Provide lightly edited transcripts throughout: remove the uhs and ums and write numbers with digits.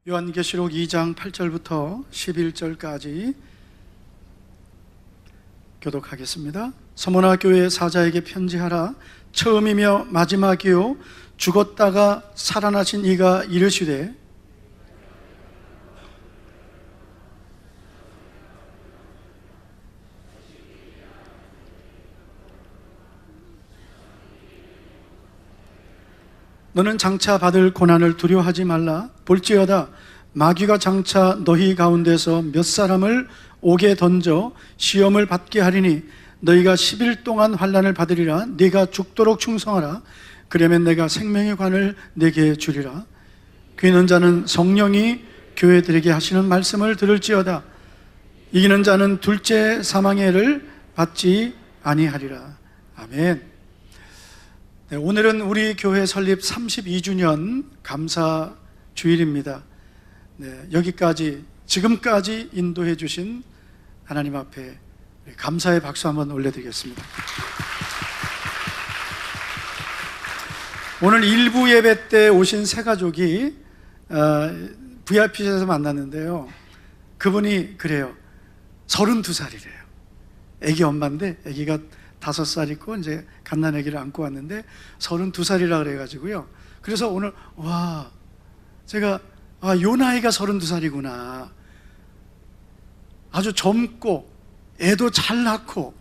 요한계시록 2장 8절부터 11절까지 교독하겠습니다. 서머나 교회 사자에게 편지하라. 처음이며 마지막이요 죽었다가 살아나신 이가 이르시되 너는 장차 받을 고난을 두려워하지 말라. 볼지어다 마귀가 장차 너희 가운데서 몇 사람을 옥에 던져 시험을 받게 하리니 너희가 10일 동안 환난을 받으리라. 네가 죽도록 충성하라. 그러면 내가 생명의 관을 네게 주리라. 귀 있는 자는 성령이 교회들에게 하시는 말씀을 들을지어다. 이기는 자는 둘째 사망의 해를 받지 아니하리라. 아멘. 네, 오늘은 우리 교회 설립 32주년 감사 주일입니다. 네, 여기까지 지금까지 인도해 주신 하나님 앞에 감사의 박수 한번 올려드리겠습니다. 오늘 일부 예배 때 오신 세 가족이 VIP실에서 만났는데요, 그분이 그래요. 32살이래요 애기 엄마인데 애기가 5살 있고 이제 갓난 아기를 안고 왔는데 32살이라 그래가지고요. 그래서 오늘 와, 제가 요 나이가 32살이구나. 아주 젊고 애도 잘 낳고.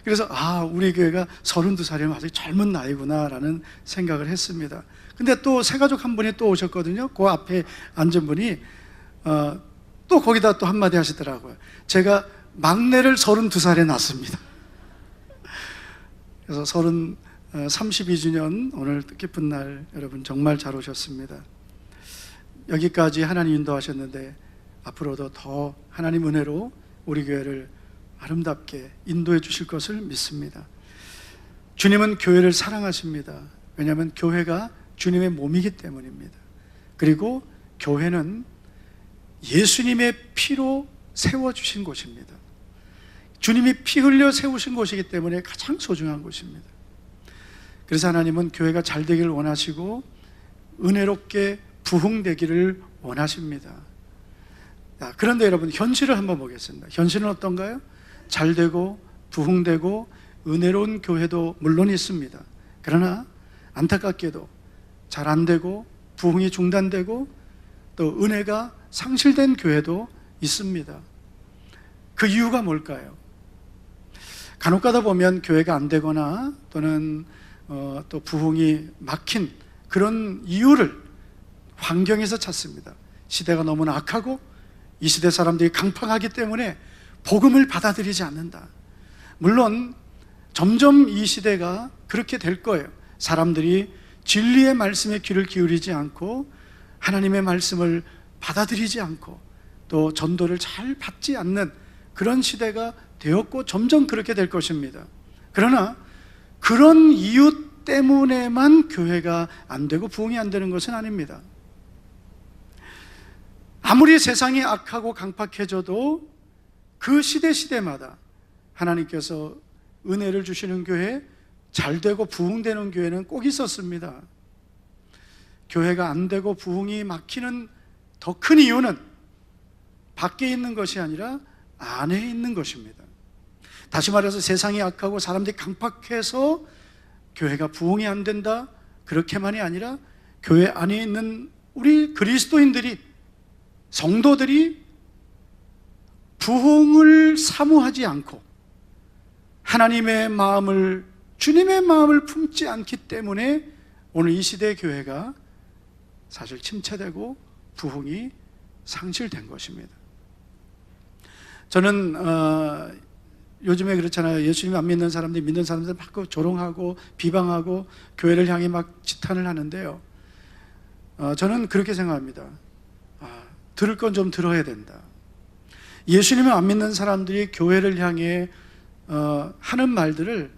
그래서 우리 교회가 32살이면 아주 젊은 나이구나라는 생각을 했습니다. 근데 또 새 가족 한 분이 또 오셨거든요. 그 앞에 앉은 분이 또 거기다 또 한마디 하시더라고요. 제가 막내를 32살에 낳습니다. 그래서 32주년 오늘 뜻깊은 날 여러분 정말 잘 오셨습니다. 여기까지 하나님 인도하셨는데 앞으로도 더 하나님 은혜로 우리 교회를 아름답게 인도해 주실 것을 믿습니다. 주님은 교회를 사랑하십니다. 왜냐하면 교회가 주님의 몸이기 때문입니다. 그리고 교회는 예수님의 피로 세워주신 곳입니다. 주님이 피 흘려 세우신 곳이기 때문에 가장 소중한 곳입니다. 그래서 하나님은 교회가 잘 되기를 원하시고 은혜롭게 부흥되기를 원하십니다. 그런데 여러분, 현실을 한번 보겠습니다. 현실은 어떤가요? 잘 되고 부흥되고 은혜로운 교회도 물론 있습니다. 그러나 안타깝게도 잘 안 되고 부흥이 중단되고 또 은혜가 상실된 교회도 있습니다. 그 이유가 뭘까요? 간혹가다 보면 교회가 안 되거나 또는 또 부흥이 막힌 그런 이유를 환경에서 찾습니다. 시대가 너무나 악하고 이 시대 사람들이 강팍하기 때문에 복음을 받아들이지 않는다. 물론 점점 이 시대가 그렇게 될 거예요. 사람들이 진리의 말씀에 귀를 기울이지 않고 하나님의 말씀을 받아들이지 않고 또 전도를 잘 받지 않는 그런 시대가 되었고 점점 그렇게 될 것입니다. 그러나 그런 이유 때문에만 교회가 안 되고 부흥이 안 되는 것은 아닙니다. 아무리 세상이 악하고 강팍해져도 그 시대마다 하나님께서 은혜를 주시는 교회, 잘 되고 부흥되는 교회는 꼭 있었습니다. 교회가 안 되고 부흥이 막히는 더 큰 이유는 밖에 있는 것이 아니라 안에 있는 것입니다. 다시 말해서 세상이 악하고 사람들이 강팍해서 교회가 부흥이 안 된다, 그렇게만이 아니라 교회 안에 있는 우리 그리스도인들이, 성도들이 부흥을 사모하지 않고 하나님의 마음을, 주님의 마음을 품지 않기 때문에 오늘 이 시대의 교회가 사실 침체되고 부흥이 상실된 것입니다. 저는 요즘에 그렇잖아요. 예수님 안 믿는 사람들이 믿는 사람들 막 조롱하고 비방하고 교회를 향해 막 지탄을 하는데요, 저는 그렇게 생각합니다. 들을 건 좀 들어야 된다. 예수님을 안 믿는 사람들이 교회를 향해 하는 말들을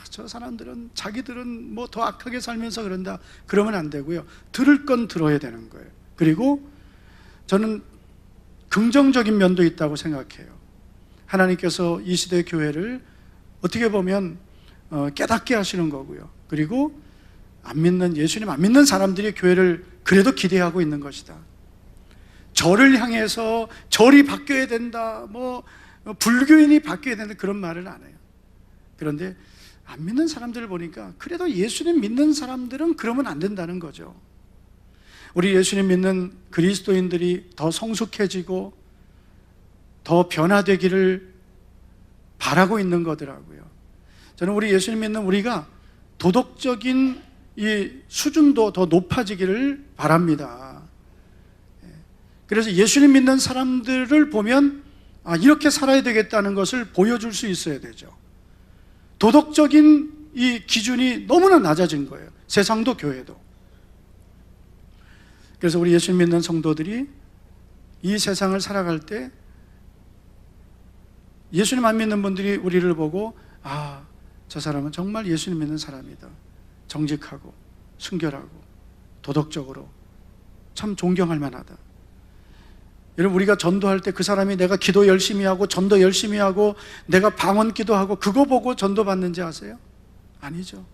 저 사람들은 자기들은 뭐 더 악하게 살면서 그런다, 그러면 안 되고요. 들을 건 들어야 되는 거예요. 그리고 저는 긍정적인 면도 있다고 생각해요. 하나님께서 이 시대 교회를 어떻게 보면 깨닫게 하시는 거고요. 그리고 안 믿는, 예수님 안 믿는 사람들이 교회를 그래도 기대하고 있는 것이다. 절을 향해서 절이 바뀌어야 된다, 불교인이 바뀌어야 된다, 그런 말은 안 해요. 그런데 안 믿는 사람들을 보니까 그래도 예수님 믿는 사람들은 그러면 안 된다는 거죠. 우리 예수님 믿는 그리스도인들이 더 성숙해지고 더 변화되기를 바라고 있는 거더라고요. 저는 우리 예수님 믿는 우리가 도덕적인 이 수준도 더 높아지기를 바랍니다. 그래서 예수님 믿는 사람들을 보면 이렇게 살아야 되겠다는 것을 보여줄 수 있어야 되죠. 도덕적인 이 기준이 너무나 낮아진 거예요. 세상도 교회도. 그래서 우리 예수님 믿는 성도들이 이 세상을 살아갈 때 예수님 안 믿는 분들이 우리를 보고 저 사람은 정말 예수님 믿는 사람이다. 정직하고 순결하고 도덕적으로 참 존경할 만하다. 여러분, 우리가 전도할 때 그 사람이 내가 기도 열심히 하고 전도 열심히 하고 내가 방언 기도하고 그거 보고 전도 받는지 아세요? 아니죠.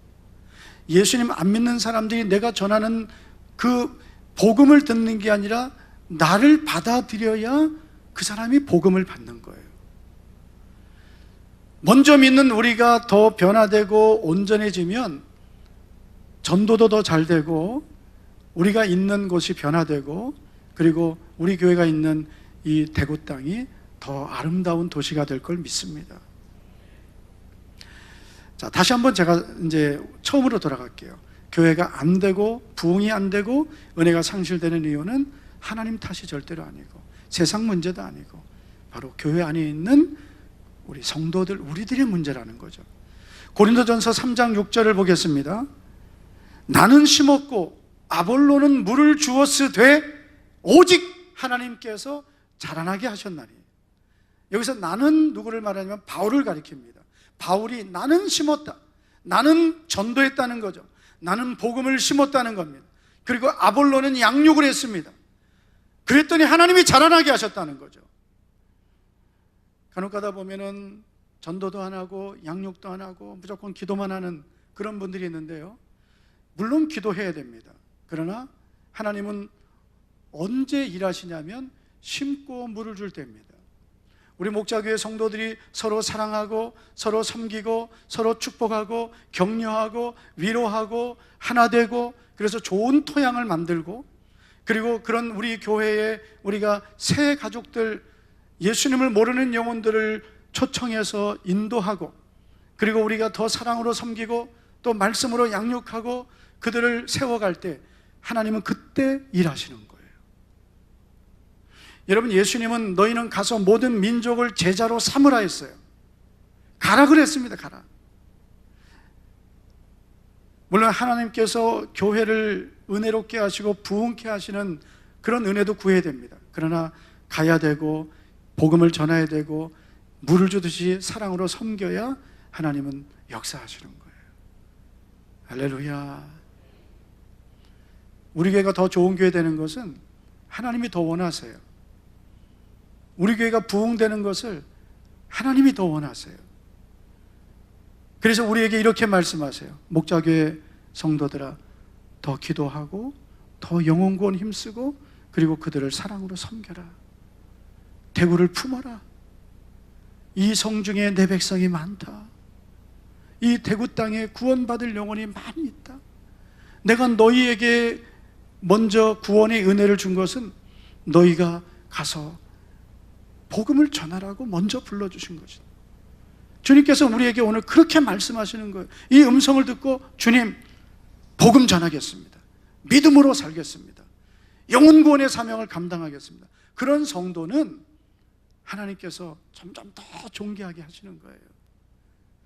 예수님 안 믿는 사람들이 내가 전하는 그 복음을 듣는 게 아니라 나를 받아들여야 그 사람이 복음을 받는 거예요. 먼저 믿는 우리가 더 변화되고 온전해지면 전도도 더 잘 되고 우리가 있는 곳이 변화되고 그리고 우리 교회가 있는 이 대구 땅이 더 아름다운 도시가 될 걸 믿습니다. 자, 다시 한번 제가 이제 처음으로 돌아갈게요. 교회가 안 되고 부흥이 안 되고 은혜가 상실되는 이유는 하나님 탓이 절대로 아니고 세상 문제도 아니고 바로 교회 안에 있는 우리 성도들, 우리들의 문제라는 거죠. 고린도전서 3장 6절을 보겠습니다. 나는 심었고 아볼로는 물을 주었으되 오직 하나님께서 자라나게 하셨나니. 여기서 나는 누구를 말하냐면 바울을 가리킵니다. 바울이 나는 심었다, 나는 전도했다는 거죠. 나는 복음을 심었다는 겁니다. 그리고 아볼로는 양육을 했습니다. 그랬더니 하나님이 자라나게 하셨다는 거죠. 간혹 가다 보면은 전도도 안 하고 양육도 안 하고 무조건 기도만 하는 그런 분들이 있는데요, 물론 기도해야 됩니다. 그러나 하나님은 언제 일하시냐면 심고 물을 줄 때입니다. 우리 목자교회 성도들이 서로 사랑하고 서로 섬기고 서로 축복하고 격려하고 위로하고 하나 되고 그래서 좋은 토양을 만들고 그리고 그런 우리 교회에 우리가 새 가족들, 예수님을 모르는 영혼들을 초청해서 인도하고 그리고 우리가 더 사랑으로 섬기고 또 말씀으로 양육하고 그들을 세워갈 때 하나님은 그때 일하시는 거예요. 여러분, 예수님은 너희는 가서 모든 민족을 제자로 삼으라 했어요. 가라 그랬습니다. 가라. 물론 하나님께서 교회를 은혜롭게 하시고 부흥케 하시는 그런 은혜도 구해야 됩니다. 그러나 가야 되고 복음을 전해야 되고 물을 주듯이 사랑으로 섬겨야 하나님은 역사하시는 거예요. 할렐루야. 우리 교회가 더 좋은 교회 되는 것은 하나님이 더 원하세요. 우리 교회가 부흥되는 것을 하나님이 더 원하세요. 그래서 우리에게 이렇게 말씀하세요. 목자교회 성도들아, 더 기도하고 더 영혼구원 힘쓰고 그리고 그들을 사랑으로 섬겨라. 대구를 품어라. 이 성중에 내 백성이 많다. 이 대구 땅에 구원받을 영혼이 많이 있다. 내가 너희에게 먼저 구원의 은혜를 준 것은 너희가 가서 복음을 전하라고 먼저 불러주신 것이다. 주님께서 우리에게 오늘 그렇게 말씀하시는 거예요. 이 음성을 듣고 주님, 복음 전하겠습니다. 믿음으로 살겠습니다. 영혼 구원의 사명을 감당하겠습니다. 그런 성도는 하나님께서 점점 더 존귀하게 하시는 거예요.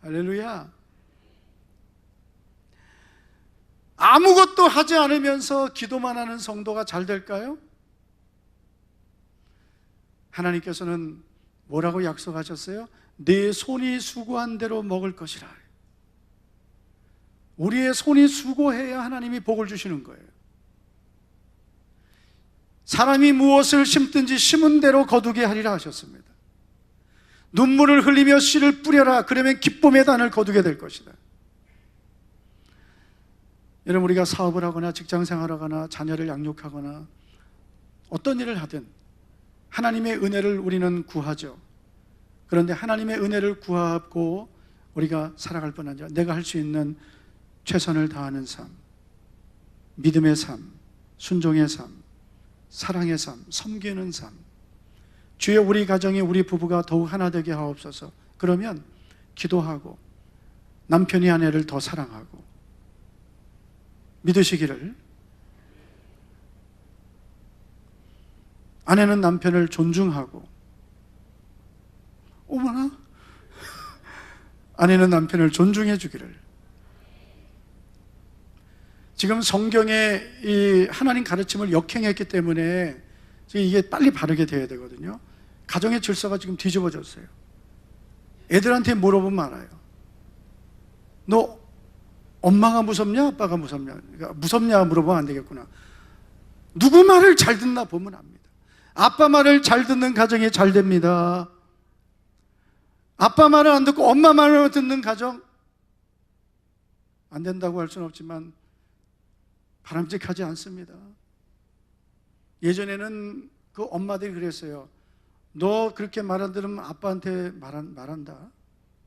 할렐루야. 아무것도 하지 않으면서 기도만 하는 성도가 잘 될까요? 하나님께서는 뭐라고 약속하셨어요? 내 손이 수고한 대로 먹을 것이라. 우리의 손이 수고해야 하나님이 복을 주시는 거예요. 사람이 무엇을 심든지 심은 대로 거두게 하리라 하셨습니다. 눈물을 흘리며 씨를 뿌려라. 그러면 기쁨의 단을 거두게 될 것이다. 여러분, 우리가 사업을 하거나 직장 생활하거나 자녀를 양육하거나 어떤 일을 하든 하나님의 은혜를 우리는 구하죠. 그런데 하나님의 은혜를 구하고 우리가 살아갈 뿐 아니라 내가 할 수 있는 최선을 다하는 삶, 믿음의 삶, 순종의 삶, 사랑의 삶, 섬기는 삶, 주여 우리 가정에 우리 부부가 더욱 하나 되게 하옵소서. 그러면 기도하고 남편이 아내를 더 사랑하고 믿으시기를, 아내는 남편을 존중하고, 어머나, 아내는 남편을 존중해 주기를. 지금 성경에 이 하나님 가르침을 역행했기 때문에 지금 이게 빨리 바르게 돼야 되거든요. 가정의 질서가 지금 뒤집어졌어요. 애들한테 물어보면 알아요. 너 엄마가 무섭냐 아빠가 무섭냐? 그러니까 무섭냐 물어보면 안 되겠구나. 누구 말을 잘 듣나 보면 압니다. 아빠 말을 잘 듣는 가정이 잘 됩니다. 아빠 말을 안 듣고 엄마 말을 듣는 가정, 안 된다고 할 수는 없지만 바람직하지 않습니다. 예전에는 그 엄마들이 그랬어요. 너 그렇게 말 안 들으면 아빠한테 말한다.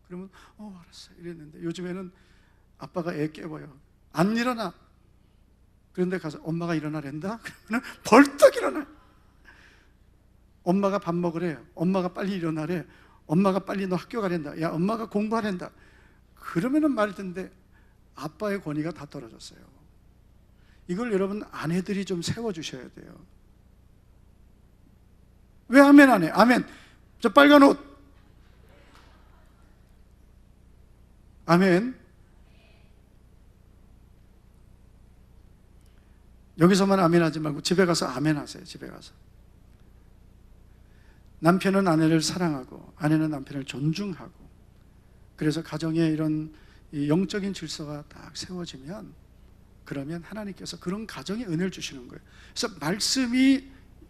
그러면 알았어 이랬는데, 요즘에는 아빠가 애 깨워요. 안 일어나. 그런데 가서 엄마가 일어나랜다? 그러면 벌떡 일어나. 엄마가 밥 먹으래. 엄마가 빨리 일어나래. 엄마가 빨리 너 학교 가랜다. 야, 엄마가 공부하랜다. 그러면은 말이 듣는데 아빠의 권위가 다 떨어졌어요. 이걸 여러분 아내들이 좀 세워주셔야 돼요. 왜 아멘 안 해? 아멘. 저 빨간 옷. 아멘. 여기서만 아멘 하지 말고 집에 가서 아멘 하세요. 집에 가서. 남편은 아내를 사랑하고 아내는 남편을 존중하고, 그래서 가정에 이런 영적인 질서가 딱 세워지면, 그러면 하나님께서 그런 가정에 은혜를 주시는 거예요. 그래서 말씀이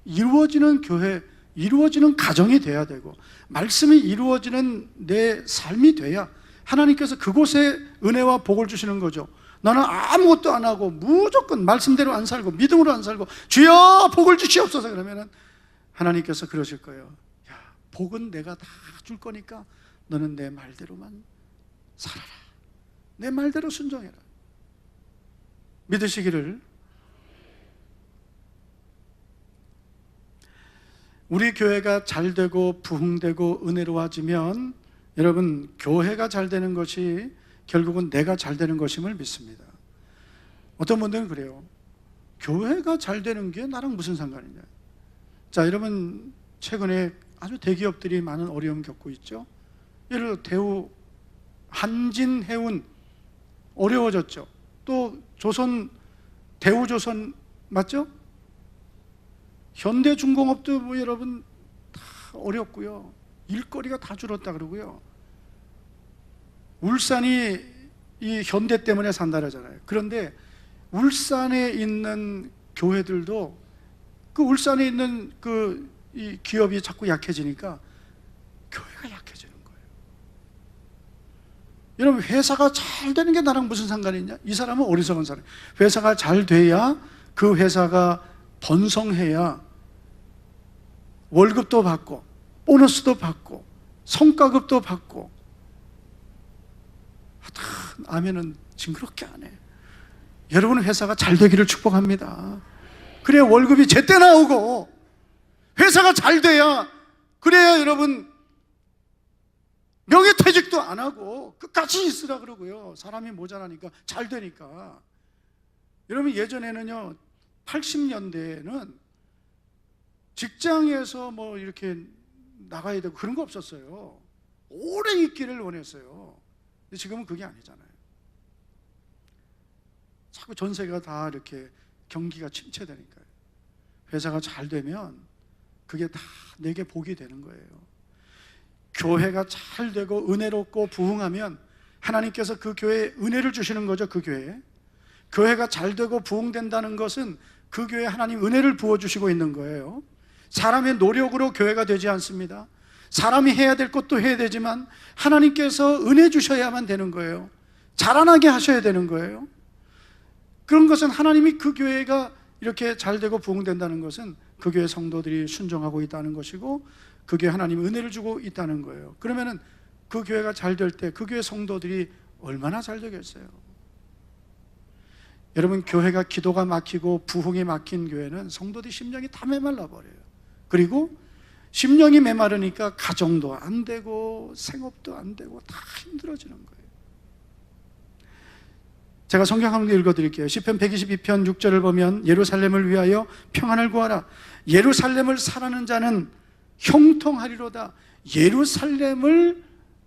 이루어지는 교회, 이루어지는 가정이 돼야 되고, 말씀이 이루어지는 내 삶이 돼야 하나님께서 그곳에 은혜와 복을 주시는 거죠. 나는 아무것도 안 하고 무조건 말씀대로 안 살고 믿음으로 안 살고 주여 복을 주시옵소서 그러면은 하나님께서 그러실 거예요. 야, 복은 내가 다 줄 거니까 너는 내 말대로만 살아라. 내 말대로 순종해라. 믿으시기를. 우리 교회가 잘 되고 부흥되고 은혜로워지면 여러분, 교회가 잘 되는 것이 결국은 내가 잘 되는 것임을 믿습니다. 어떤 분들은 그래요. 교회가 잘 되는 게 나랑 무슨 상관이냐. 자, 여러분, 최근에 아주 대기업들이 많은 어려움 겪고 있죠. 예를 들어 대우, 한진, 해운 어려워졌죠. 또 조선, 대우조선 맞죠? 현대중공업도 뭐 여러분 다 어렵고요. 일거리가 다 줄었다 그러고요. 울산이 이 현대 때문에 산다 그러잖아요. 그런데 울산에 있는 교회들도 그 울산에 있는 이 기업이 자꾸 약해지니까 교회가 약해지는 거예요. 여러분, 회사가 잘 되는 게 나랑 무슨 상관이 있냐? 이 사람은 어리석은 사람. 회사가 잘 돼야, 그 회사가 번성해야 월급도 받고 보너스도 받고 성과급도 받고. 아멘은 징그럽게 안 해. 여러분, 회사가 잘 되기를 축복합니다. 그래야 월급이 제때 나오고, 회사가 잘 돼야, 그래야 여러분 명예퇴직도 안 하고 끝까지 있으라 그러고요. 사람이 모자라니까, 잘 되니까. 여러분, 예전에는요 80년대에는 직장에서 뭐 이렇게 나가야 되고 그런 거 없었어요. 오래 있기를 원했어요. 근데 지금은 그게 아니잖아요. 자꾸 전세가 다 이렇게 경기가 침체되니까요. 회사가 잘 되면 그게 다 내게 복이 되는 거예요. 교회가 잘 되고 은혜롭고 부흥하면 하나님께서 그 교회에 은혜를 주시는 거죠. 그 교회에. 교회가 잘 되고 부흥된다는 것은 그 교회에 하나님 은혜를 부어주시고 있는 거예요. 사람의 노력으로 교회가 되지 않습니다. 사람이 해야 될 것도 해야 되지만 하나님께서 은혜 주셔야만 되는 거예요. 자라나게 하셔야 되는 거예요. 그런 것은 하나님이 그 교회가 이렇게 잘 되고 부흥된다는 것은 그 교회 성도들이 순종하고 있다는 것이고 그 교회 하나님이 은혜를 주고 있다는 거예요. 그러면은 그 교회가 잘 될 때 그 교회 성도들이 얼마나 잘 되겠어요? 여러분, 교회가 기도가 막히고 부흥이 막힌 교회는 성도들이 심령이 다 메말라 버려요. 그리고 심령이 메마르니까 가정도 안 되고 생업도 안 되고 다 힘들어지는 거예요. 제가 성경 한 번 읽어드릴게요. 시편 122편 6절을 보면 예루살렘을 위하여 평안을 구하라. 예루살렘을 사랑하는 자는 형통하리로다. 예루살렘을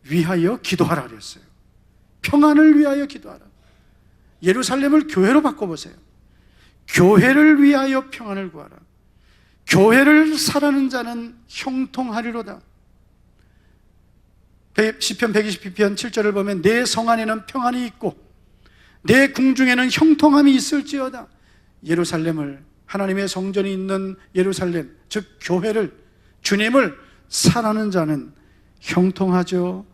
위하여 기도하라 그랬어요. 평안을 위하여 기도하라. 예루살렘을 교회로 바꿔보세요. 교회를 위하여 평안을 구하라. 교회를 사랑하는 자는 형통하리로다. 시편 122편 7절을 보면 내 성 안에는 평안이 있고 내 궁중에는 형통함이 있을지어다. 예루살렘을, 하나님의 성전이 있는 예루살렘, 즉 교회를, 주님을 사랑하는 자는 형통하죠.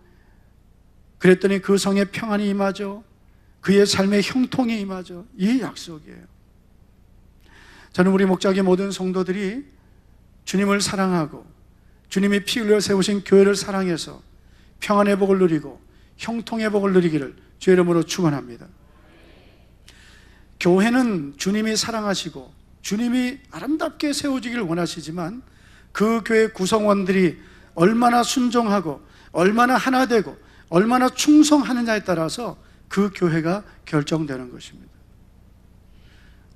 그랬더니 그 성에 평안이 임하죠. 그의 삶에 형통이 임하죠. 이 약속이에요. 저는 우리 목장의 모든 성도들이 주님을 사랑하고 주님이 피 흘려 세우신 교회를 사랑해서 평안의 복을 누리고 형통의 복을 누리기를 주의 이름으로 축원합니다. 교회는 주님이 사랑하시고 주님이 아름답게 세워지기를 원하시지만 그 교회 구성원들이 얼마나 순종하고 얼마나 하나 되고 얼마나 충성하느냐에 따라서 그 교회가 결정되는 것입니다.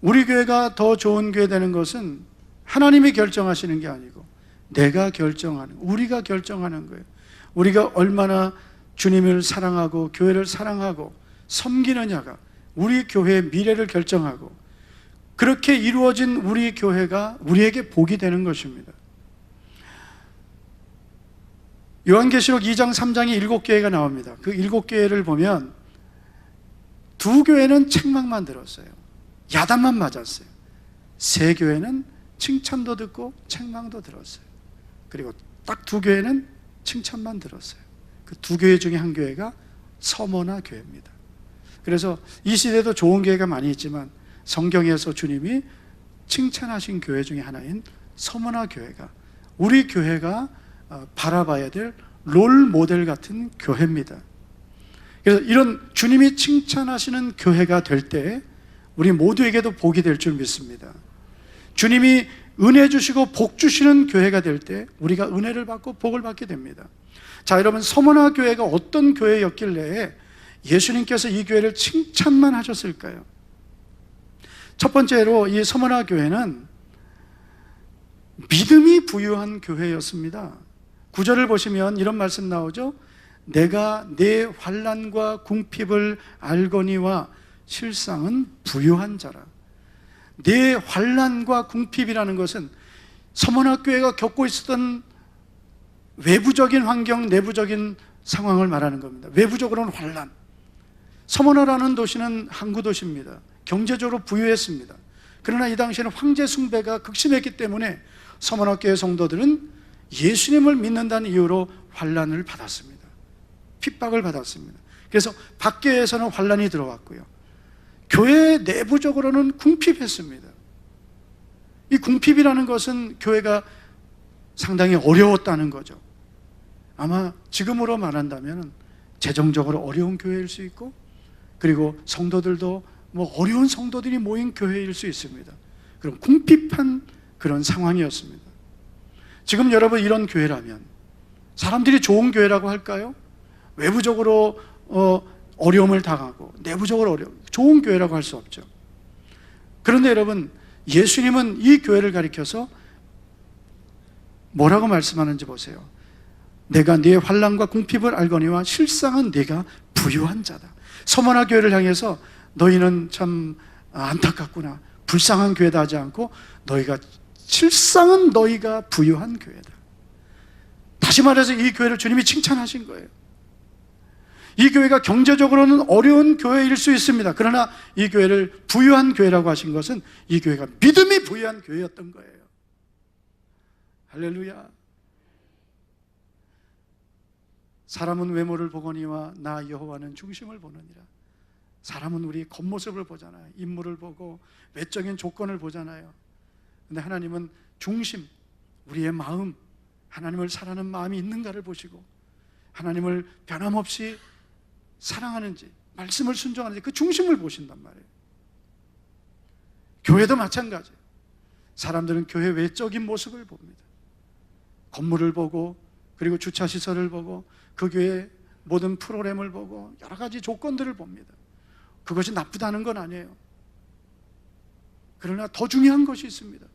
우리 교회가 더 좋은 교회 되는 것은 하나님이 결정하시는 게 아니고 내가 결정하는, 우리가 결정하는 거예요. 우리가 얼마나 주님을 사랑하고 교회를 사랑하고 섬기느냐가 우리 교회의 미래를 결정하고, 그렇게 이루어진 우리 교회가 우리에게 복이 되는 것입니다. 요한계시록 2장 3장에 7교회가 나옵니다. 그 7교회를 보면 2교회는 책망만 들었어요. 야단만 맞았어요. 3교회는 칭찬도 듣고 책망도 들었어요. 그리고 딱 2교회는 칭찬만 들었어요. 그 2교회 중에 한 교회가 서머나 교회입니다. 그래서 이 시대도 좋은 교회가 많이 있지만 성경에서 주님이 칭찬하신 교회 중에 하나인 서머나 교회가 우리 교회가 바라봐야 될 롤 모델 같은 교회입니다. 그래서 이런 주님이 칭찬하시는 교회가 될 때 우리 모두에게도 복이 될 줄 믿습니다. 주님이 은혜 주시고 복 주시는 교회가 될 때 우리가 은혜를 받고 복을 받게 됩니다. 자, 여러분, 서머나 교회가 어떤 교회였길래 예수님께서 이 교회를 칭찬만 하셨을까요? 첫 번째로 이 서머나 교회는 믿음이 부유한 교회였습니다. 9절을 보시면 이런 말씀 나오죠. 내가 내 환난과 궁핍을 알거니와 실상은 부유한 자라. 내 환난과 궁핍이라는 것은 서머나 교회가 겪고 있었던 외부적인 환경, 내부적인 상황을 말하는 겁니다. 외부적으로는 환난. 서머나라는 도시는 항구 도시입니다. 경제적으로 부유했습니다. 그러나 이 당시에는 황제 숭배가 극심했기 때문에 서머나 교회 성도들은 예수님을 믿는다는 이유로 환난을 받았습니다. 핍박을 받았습니다. 그래서 밖에서는 환난이 들어왔고요, 교회 내부적으로는 궁핍했습니다. 이 궁핍이라는 것은 교회가 상당히 어려웠다는 거죠. 아마 지금으로 말한다면 재정적으로 어려운 교회일 수 있고, 그리고 성도들도 어려운 성도들이 모인 교회일 수 있습니다. 그럼 궁핍한 그런 상황이었습니다. 지금 여러분 이런 교회라면 사람들이 좋은 교회라고 할까요? 외부적으로 어려움을 당하고 내부적으로 좋은 교회라고 할 수 없죠. 그런데 여러분, 예수님은 이 교회를 가리켜서 뭐라고 말씀하는지 보세요. 내가 네 환난과 궁핍을 알거니와 실상은 네가 부유한 자다. 서머나 교회를 향해서 너희는 참 안타깝구나, 불쌍한 교회다 하지 않고 실상은 너희가 부유한 교회다. 다시 말해서 이 교회를 주님이 칭찬하신 거예요. 이 교회가 경제적으로는 어려운 교회일 수 있습니다. 그러나 이 교회를 부유한 교회라고 하신 것은 이 교회가 믿음이 부유한 교회였던 거예요. 할렐루야. 사람은 외모를 보거니와 나 여호와는 중심을 보느니라. 사람은 우리 겉모습을 보잖아요. 인물을 보고 외적인 조건을 보잖아요. 근데 하나님은 중심, 우리의 마음, 하나님을 사랑하는 마음이 있는가를 보시고 하나님을 변함없이 사랑하는지, 말씀을 순종하는지 그 중심을 보신단 말이에요. 교회도 마찬가지예요. 사람들은 교회 외적인 모습을 봅니다. 건물을 보고, 그리고 주차시설을 보고, 그 교회 모든 프로그램을 보고 여러 가지 조건들을 봅니다. 그것이 나쁘다는 건 아니에요. 그러나 더 중요한 것이 있습니다.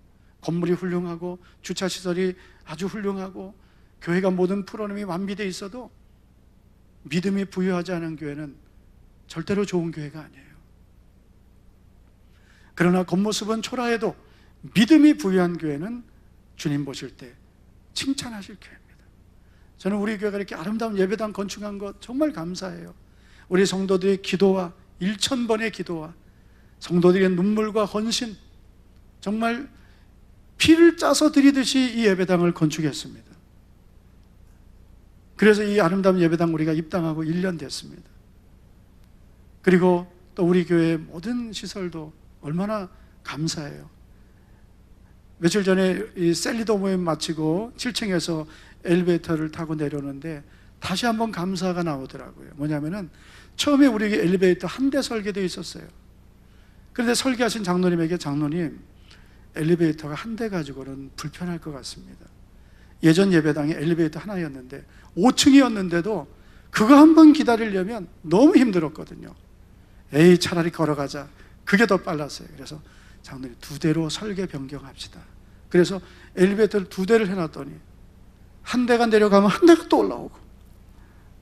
건물이 훌륭하고 주차시설이 아주 훌륭하고 교회가 모든 프로그램이 완비되어 있어도 믿음이 부유하지 않은 교회는 절대로 좋은 교회가 아니에요. 그러나 겉모습은 초라해도 믿음이 부유한 교회는 주님 보실 때 칭찬하실 교회입니다. 저는 우리 교회가 이렇게 아름다운 예배당 건축한 것 정말 감사해요. 우리 성도들의 기도와 1000번의 기도와 성도들의 눈물과 헌신, 정말 피를 짜서 드리듯이 이 예배당을 건축했습니다. 그래서 이 아름다운 예배당 우리가 입당하고 1년 됐습니다. 그리고 또 우리 교회의 모든 시설도 얼마나 감사해요. 며칠 전에 이 셀리도 모임 마치고 7층에서 엘리베이터를 타고 내려오는데 다시 한번 감사가 나오더라고요. 뭐냐면은 처음에 우리 엘리베이터 한 대 설계되어 있었어요. 그런데 설계하신 장로님에게, 장로님, 엘리베이터가 한 대 가지고는 불편할 것 같습니다. 예전 예배당에 엘리베이터 하나였는데 5층이었는데도 그거 한 번 기다리려면 너무 힘들었거든요. 에이, 차라리 걸어가자. 그게 더 빨랐어요. 그래서 장로님, 2대로 설계 변경합시다. 그래서 엘리베이터를 2대를 해놨더니 한 대가 내려가면 한 대가 또 올라오고,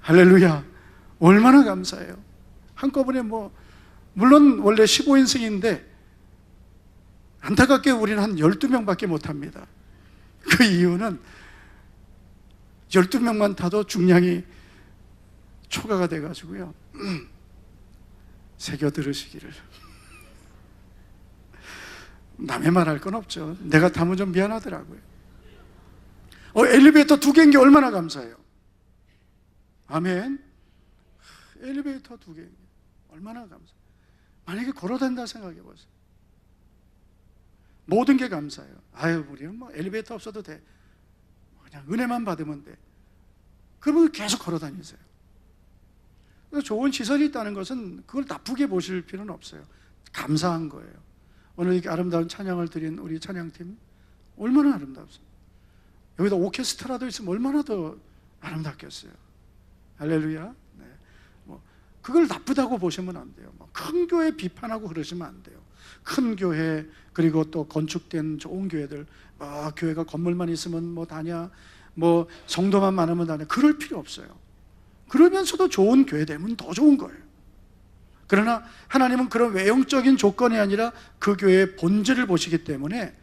할렐루야, 얼마나 감사해요. 한꺼번에 물론 원래 15인승인데 안타깝게 우리는 한 12명밖에 못합니다. 그 이유는 12명만 타도 중량이 초과가 돼가지고요. 새겨 들으시기를. 남의 말 할 건 없죠. 내가 타면 좀 미안하더라고요. 엘리베이터 2개인 게 얼마나 감사해요. 아멘. 엘리베이터 2개 얼마나 감사해요. 만약에 걸어다닌다 생각해 보세요. 모든 게 감사해요. 아유, 우리는 엘리베이터 없어도 돼. 그냥 은혜만 받으면 돼. 그러면 계속 걸어다니세요. 좋은 시설이 있다는 것은 그걸 나쁘게 보실 필요는 없어요. 감사한 거예요. 오늘 이렇게 아름다운 찬양을 드린 우리 찬양팀 얼마나 아름답습니까? 여기다 오케스트라도 있으면 얼마나 더 아름답겠어요. 할렐루야. 네. 그걸 나쁘다고 보시면 안 돼요. 큰 교회 비판하고 그러시면 안 돼요. 큰 교회, 그리고 또 건축된 좋은 교회들, 교회가 건물만 있으면 다냐, 성도만 많으면 다냐, 그럴 필요 없어요. 그러면서도 좋은 교회 되면 더 좋은 거예요. 그러나 하나님은 그런 외형적인 조건이 아니라 그 교회의 본질을 보시기 때문에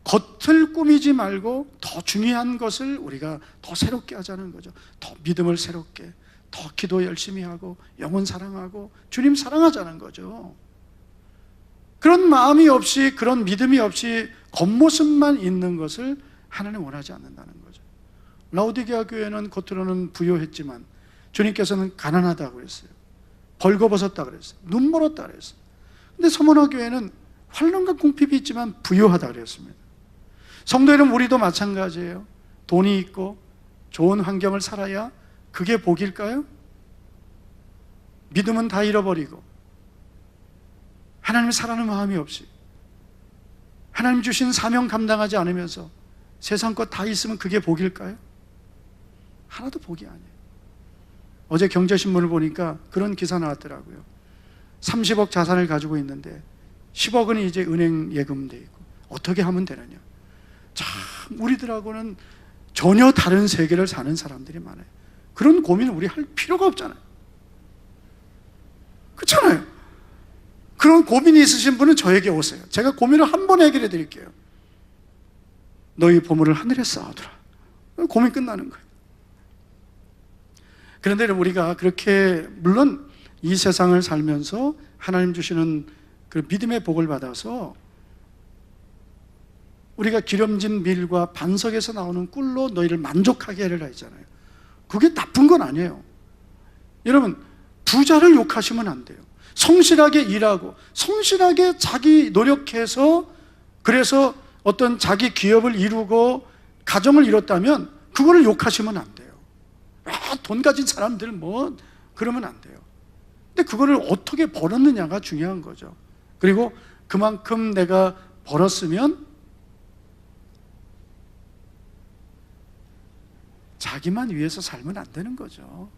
겉을 꾸미지 말고 더 중요한 것을 우리가 더 새롭게 하자는 거죠. 더 믿음을 새롭게, 더 기도 열심히 하고 영혼 사랑하고 주님 사랑하자는 거죠. 그런 마음이 없이, 그런 믿음이 없이 겉모습만 있는 것을 하나님 원하지 않는다는 거죠. 라오디게아 교회는 겉으로는 부유했지만 주님께서는 가난하다고 그랬어요. 벌거벗었다 그랬어요. 눈 멀었다 그랬어요. 근데 서머나 교회는 환란과 궁핍이 있지만 부유하다 그랬습니다. 성도 여러분, 우리도 마찬가지예요. 돈이 있고 좋은 환경을 살아야 그게 복일까요? 믿음은 다 잃어버리고 하나님을 사랑하는 마음이 없이 하나님 주신 사명 감당하지 않으면서 세상 것 다 있으면 그게 복일까요? 하나도 복이 아니에요. 어제 경제신문을 보니까 그런 기사 나왔더라고요. 30억 자산을 가지고 있는데 10억은 이제 은행 예금돼 있고 어떻게 하면 되느냐. 참 우리들하고는 전혀 다른 세계를 사는 사람들이 많아요. 그런 고민을 우리 할 필요가 없잖아요. 그렇잖아요. 그런 고민이 있으신 분은 저에게 오세요. 제가 고민을 한 번 해결해 드릴게요. 너희 보물을 하늘에 쌓아두라. 고민 끝나는 거예요. 그런데 우리가 그렇게, 물론 이 세상을 살면서 하나님 주시는 그 믿음의 복을 받아서 우리가 기름진 밀과 반석에서 나오는 꿀로 너희를 만족하게 하리라 했잖아요. 그게 나쁜 건 아니에요. 여러분, 부자를 욕하시면 안 돼요. 성실하게 일하고 성실하게 자기 노력해서 그래서 어떤 자기 기업을 이루고 가정을 이뤘다면 그거를 욕하시면 안 돼요. 돈 가진 사람들 뭐 그러면 안 돼요. 근데 그거를 어떻게 벌었느냐가 중요한 거죠. 그리고 그만큼 내가 벌었으면 자기만 위해서 살면 안 되는 거죠.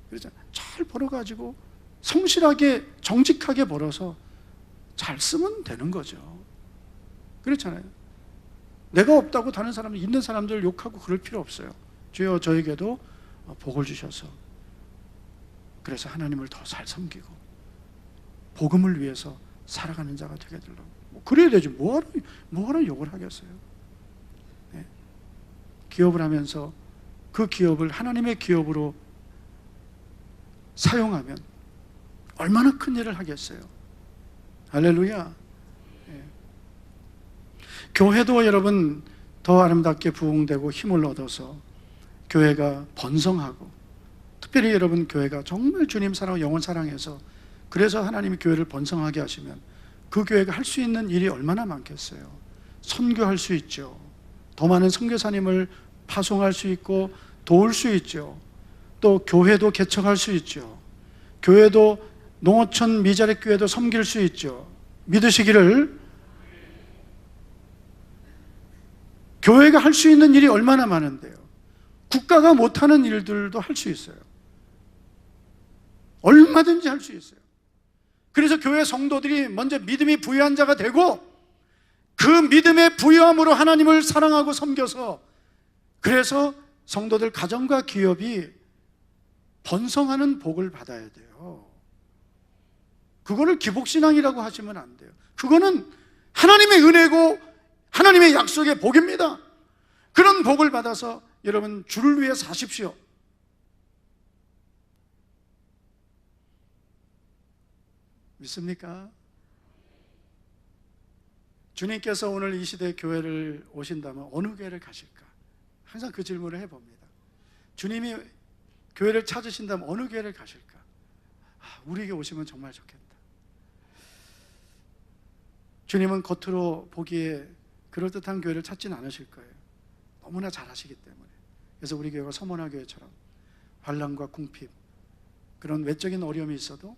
그렇죠? 잘 벌어가지고 성실하게 정직하게 벌어서 잘 쓰면 되는 거죠. 그렇잖아요. 내가 없다고 다른 사람들, 있는 사람들 욕하고 그럴 필요 없어요. 주여 저에게도 복을 주셔서 그래서 하나님을 더 잘 섬기고 복음을 위해서 살아가는 자가 되게 되려고. 그래야 되지. 뭐하러 욕을 하겠어요. 네. 기업을 하면서 그 기업을 하나님의 기업으로 사용하면 얼마나 큰 일을 하겠어요. 할렐루야. 네. 교회도 여러분 더 아름답게 부흥되고 힘을 얻어서 교회가 번성하고, 특별히 여러분 교회가 정말 주님 사랑하고 영혼 사랑해서 그래서 하나님이 교회를 번성하게 하시면 그 교회가 할 수 있는 일이 얼마나 많겠어요. 선교할 수 있죠. 더 많은 선교사님을 파송할 수 있고 도울 수 있죠. 또 교회도 개척할 수 있죠. 교회도 농어촌 미자립 교회도 섬길 수 있죠. 믿으시기를. 교회가 할 수 있는 일이 얼마나 많은데요. 국가가 못하는 일들도 할 수 있어요. 얼마든지 할 수 있어요. 그래서 교회 성도들이 먼저 믿음이 부유한 자가 되고 그 믿음의 부유함으로 하나님을 사랑하고 섬겨서 그래서 성도들 가정과 기업이 번성하는 복을 받아야 돼요. 그거를 기복신앙이라고 하시면 안 돼요. 그거는 하나님의 은혜고 하나님의 약속의 복입니다. 그런 복을 받아서 여러분 주를 위해 사십시오. 믿습니까? 주님께서 오늘 이 시대에 교회를 오신다면 어느 교회를 가실까? 항상 그 질문을 해봅니다. 주님이 교회를 찾으신다면 어느 교회를 가실까? 우리에게 오시면 정말 좋겠다. 주님은 겉으로 보기에 그럴듯한 교회를 찾지는 않으실 거예요. 너무나 잘하시기 때문에. 그래서 우리 교회가 서머나 교회처럼 환난과 궁핍, 그런 외적인 어려움이 있어도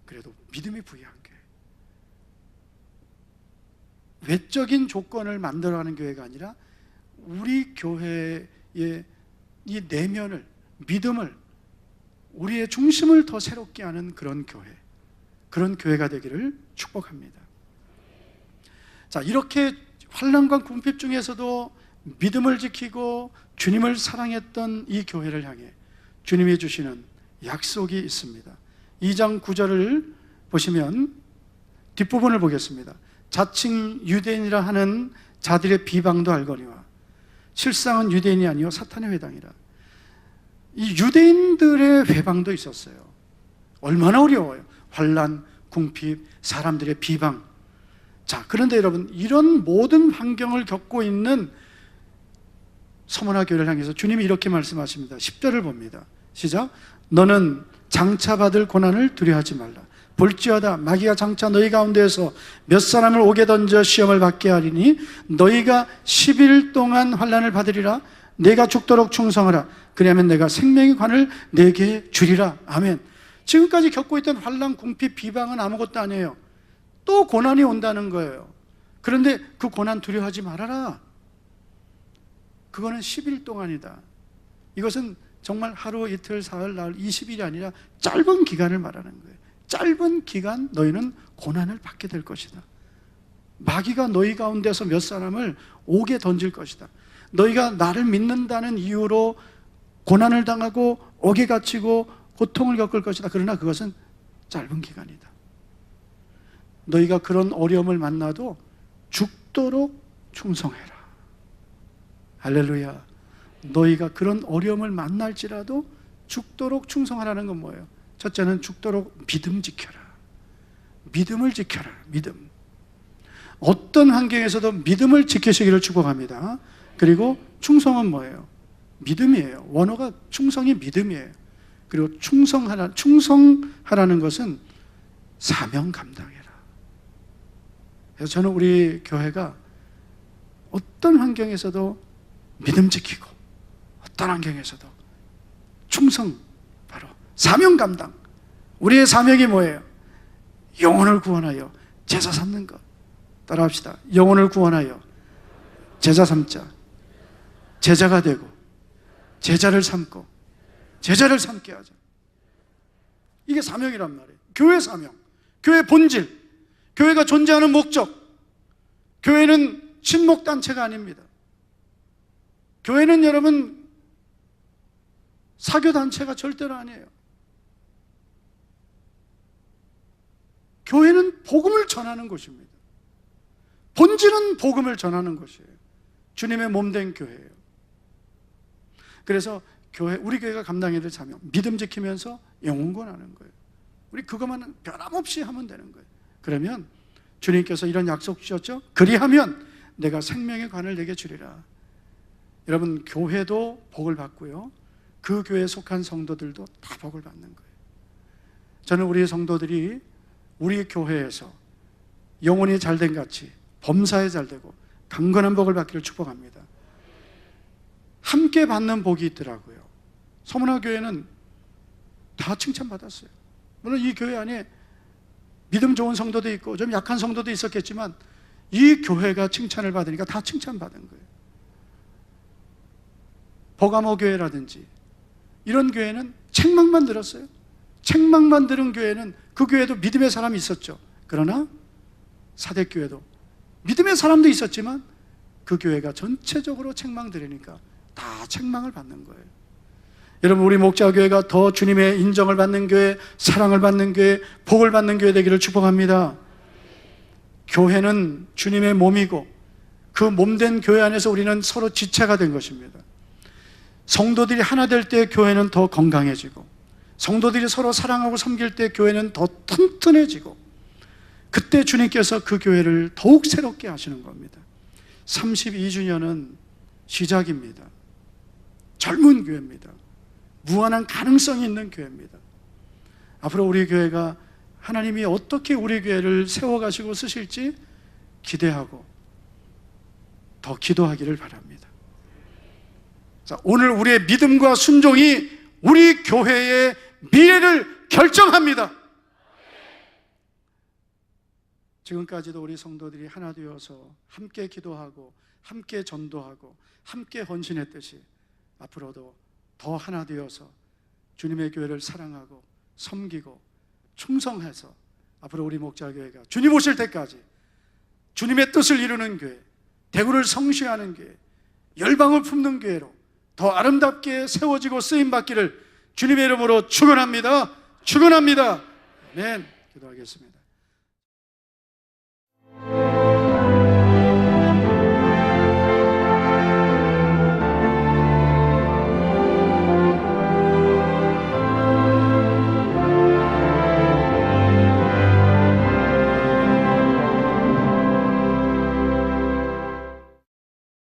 그래도 믿음이 부유한 교회, 외적인 조건을 만들어가는 교회가 아니라 우리 교회의 이 내면을, 믿음을, 우리의 중심을 더 새롭게 하는 그런 교회, 그런 교회가 되기를 축복합니다. 자, 이렇게 환난과 궁핍 중에서도 믿음을 지키고 주님을 사랑했던 이 교회를 향해 주님이 주시는 약속이 있습니다. 2장 9절을 보시면 뒷부분을 보겠습니다. 자칭 유대인이라 하는 자들의 비방도 알거니와 실상은 유대인이 아니요 사탄의 회당이라. 이 유대인들의 회방도 있었어요. 얼마나 어려워요. 환난, 궁핍, 사람들의 비방. 자, 그런데 여러분, 이런 모든 환경을 겪고 있는 서머나 교회를 향해서 주님이 이렇게 말씀하십니다. 10절을 봅니다. 시작. 너는 장차 받을 고난을 두려워하지 말라. 볼지어다 마귀가 장차 너희 가운데에서 몇 사람을 옥에 던져 시험을 받게 하리니 너희가 10일 동안 환난을 받으리라. 내가 죽도록 충성하라. 그리하면 내가 생명의 관을 내게 주리라. 아멘. 지금까지 겪고 있던 환난, 궁핍, 비방은 아무것도 아니에요. 또 고난이 온다는 거예요. 그런데 그 고난 두려워하지 말아라. 그거는 10일 동안이다. 이것은 정말 하루, 이틀, 사흘, 나흘, 20일이 아니라 짧은 기간을 말하는 거예요. 짧은 기간 너희는 고난을 받게 될 것이다. 마귀가 너희 가운데서 몇 사람을 옥에 던질 것이다. 너희가 나를 믿는다는 이유로 고난을 당하고 옥에 갇히고 고통을 겪을 것이다. 그러나 그것은 짧은 기간이다. 너희가 그런 어려움을 만나도 죽도록 충성해라. 할렐루야. 너희가 그런 어려움을 만날지라도 죽도록 충성하라는 건 뭐예요? 첫째는 죽도록 믿음 지켜라. 믿음을 지켜라. 믿음. 어떤 환경에서도 믿음을 지키시기를 축복합니다. 그리고 충성은 뭐예요? 믿음이에요. 원어가 충성이 믿음이에요. 그리고 충성하라는 것은 사명 감당해라. 그래서 저는 우리 교회가 어떤 환경에서도 믿음 지키고 어떤 환경에서도 충성, 바로 사명 감당. 우리의 사명이 뭐예요? 영혼을 구원하여 제자 삼는 것. 따라합시다. 영혼을 구원하여 제자 삼자. 제자가 되고 제자를 삼고 제자를 삼게 하자. 이게 사명이란 말이에요. 교회 사명, 교회 본질, 교회가 존재하는 목적. 교회는 친목단체가 아닙니다. 교회는 여러분 사교단체가 절대로 아니에요. 교회는 복음을 전하는 곳입니다. 본질은 복음을 전하는 곳이에요. 주님의 몸된 교회예요. 그래서 우리 교회가 감당해야 될 사명, 믿음 지키면서 영혼 구원하는 거예요. 우리 그것만 변함없이 하면 되는 거예요. 그러면 주님께서 이런 약속 주셨죠? 그리하면 내가 생명의 관을 내게 주리라. 여러분, 교회도 복을 받고요, 그 교회에 속한 성도들도 다 복을 받는 거예요. 저는 우리 성도들이 우리 교회에서 영혼이 잘된 같이 범사에 잘되고 강건한 복을 받기를 축복합니다. 함께 받는 복이 있더라고요. 서문화 교회는 다 칭찬받았어요. 물론 이 교회 안에 믿음 좋은 성도도 있고 좀 약한 성도도 있었겠지만 이 교회가 칭찬을 받으니까 다 칭찬받은 거예요. 버가모 교회라든지 이런 교회는 책망만 들었어요. 책망만 들은 교회는 그 교회도 믿음의 사람이 있었죠. 그러나 사대교회도 믿음의 사람도 있었지만 그 교회가 전체적으로 책망 들으니까 다 책망을 받는 거예요. 여러분, 우리 목자교회가 더 주님의 인정을 받는 교회, 사랑을 받는 교회, 복을 받는 교회 되기를 축복합니다. 교회는 주님의 몸이고 그 몸된 교회 안에서 우리는 서로 지체가 된 것입니다. 성도들이 하나 될 때 교회는 더 건강해지고, 성도들이 서로 사랑하고 섬길 때 교회는 더 튼튼해지고, 그때 주님께서 그 교회를 더욱 새롭게 하시는 겁니다. 32주년은 시작입니다. 젊은 교회입니다. 무한한 가능성이 있는 교회입니다. 앞으로 우리 교회가 하나님이 어떻게 우리 교회를 세워가시고 쓰실지 기대하고 더 기도하기를 바랍니다. 자, 오늘 우리의 믿음과 순종이 우리 교회의 미래를 결정합니다. 지금까지도 우리 성도들이 하나 되어서 함께 기도하고 함께 전도하고 함께 헌신했듯이 앞으로도 더 하나 되어서 주님의 교회를 사랑하고 섬기고 충성해서 앞으로 우리 목자교회가 주님 오실 때까지 주님의 뜻을 이루는 교회, 대구를 성취하는 교회, 열방을 품는 교회로 더 아름답게 세워지고 쓰임받기를 주님의 이름으로 축원합니다. 축원합니다. 아멘. 기도하겠습니다.